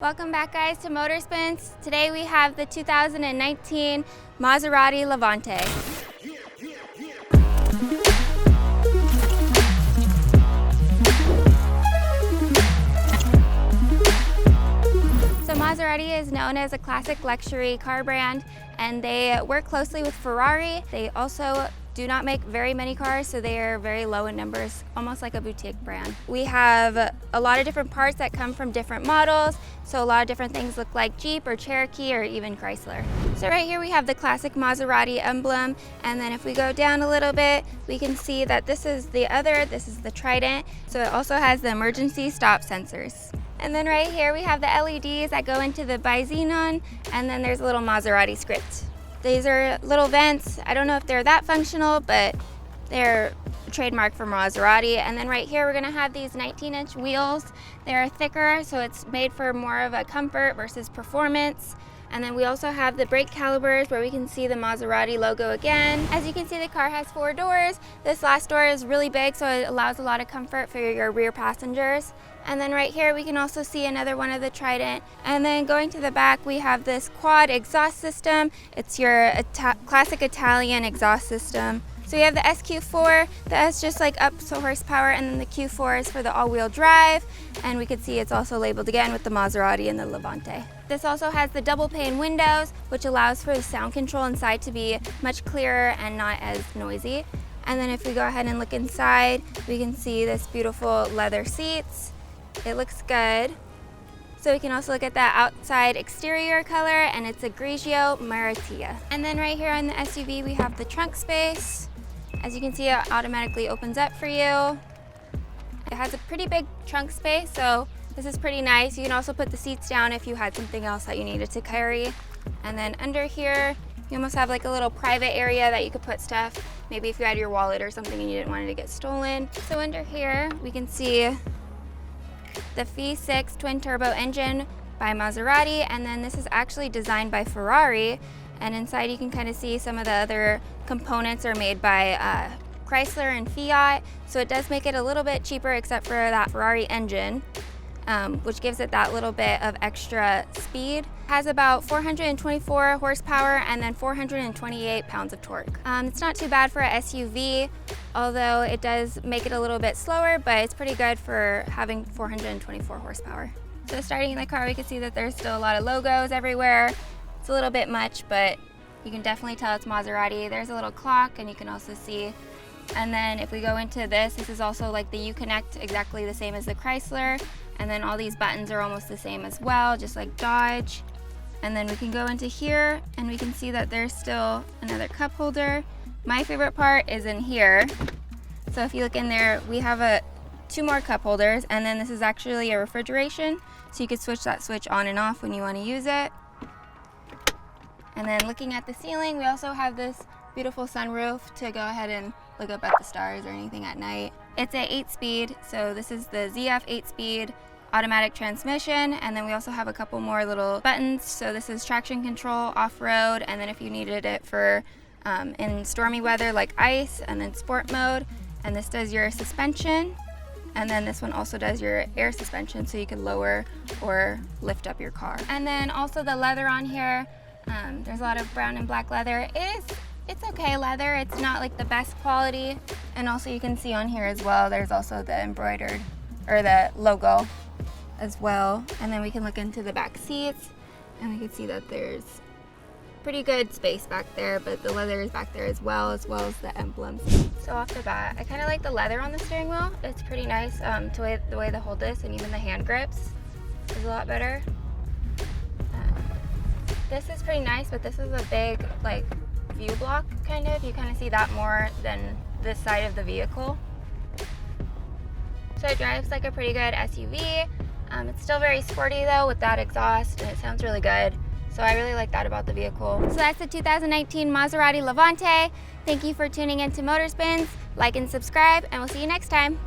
Welcome back, guys, to Motorspins. Today we have the 2019 Maserati Levante. So Maserati is known as a classic luxury car brand, and they work closely with Ferrari. They also do not make very many cars, so they are very low in numbers, almost like a boutique brand. We have a lot of different parts that come from different models, so a lot of different things look like Jeep or Cherokee or even Chrysler. So right here we have the classic Maserati emblem, and then if we go down a little bit, we can see that this is the Trident, so it also has the emergency stop sensors. And then right here we have the LEDs that go into the bi-xenon, and then there's a little Maserati script. These are little vents. I don't know if they're that functional, but they're a trademark for Maserati. And then right here, we're gonna have these 19-inch wheels. They're thicker, so it's made for more of a comfort versus performance. And then we also have the brake calipers where we can see the Maserati logo again. As you can see, the car has 4 doors. This last door is really big, so it allows a lot of comfort for your rear passengers. And then right here, we can also see another one of the Trident. And then going to the back, we have this quad exhaust system. It's your classic Italian exhaust system. So we have the SQ4, the S just like ups horsepower, and then the Q4 is for the all-wheel drive. And we can see it's also labeled again with the Maserati and the Levante. This also has the double pane windows, which allows for the sound control inside to be much clearer and not as noisy. And then if we go ahead and look inside, we can see this beautiful leather seats. It looks good. So we can also look at that outside exterior color, and it's a Grigio Maratea. And then right here on the SUV, we have the trunk space. As you can see, it automatically opens up for you. It has a pretty big trunk space, so this is pretty nice. You can also put the seats down if you had something else that you needed to carry. And then under here, you almost have like a little private area that you could put stuff. Maybe if you had your wallet or something and you didn't want it to get stolen. So under here, we can see the V6 twin turbo engine by Maserati, and then this is actually designed by Ferrari, and inside you can kind of see some of the other components are made by Chrysler and Fiat, so it does make it a little bit cheaper except for that Ferrari engine, which gives it that little bit of extra speed. It has about 424 horsepower and then 428 pounds of torque. It's not too bad for a SUV, although it does make it a little bit slower, but it's pretty good for having 424 horsepower. So starting in the car, we can see that there's still a lot of logos everywhere. It's a little bit much, but you can definitely tell it's Maserati. There's a little clock, and you can also see. And then if we go into this is also like the Uconnect, exactly the same as the Chrysler. And then all these buttons are almost the same as well, just like Dodge. And then we can go into here, and we can see that there's still another cup holder. My favorite part is in here. So if you look in there, we have 2 more cup holders, and then this is actually a refrigeration, so you could switch that switch on and off when you want to use it. And then looking at the ceiling, we also have this beautiful sunroof to go ahead and look up at the stars or anything at night. It's an 8-speed, so this is the ZF 8-speed automatic transmission, and then we also have a couple more little buttons. So this is traction control, off-road, and then if you needed it for in stormy weather like ice, and then sport mode. And this does your suspension, and then this one also does your air suspension, so you can lower or lift up your car. And then also the leather on here, there's a lot of brown and black leather. It's okay leather, it's not like the best quality. And also you can see on here as well, there's also the embroidered, or the logo as well. And then we can look into the back seats, and we can see that there's pretty good space back there, but the leather is back there as well as the emblems. So off the bat, I kind of like the leather on the steering wheel. It's pretty nice, the way they hold this, and even the hand grips is a lot better. This is pretty nice, but this is a big like view block kind of. You kind of see that more than this side of the vehicle. So it drives like a pretty good SUV. It's still very sporty though with that exhaust, and it sounds really good. So I really like that about the vehicle. So that's the 2019 Maserati Levante. Thank you for tuning in to Motorspins. Like and subscribe, and we'll see you next time.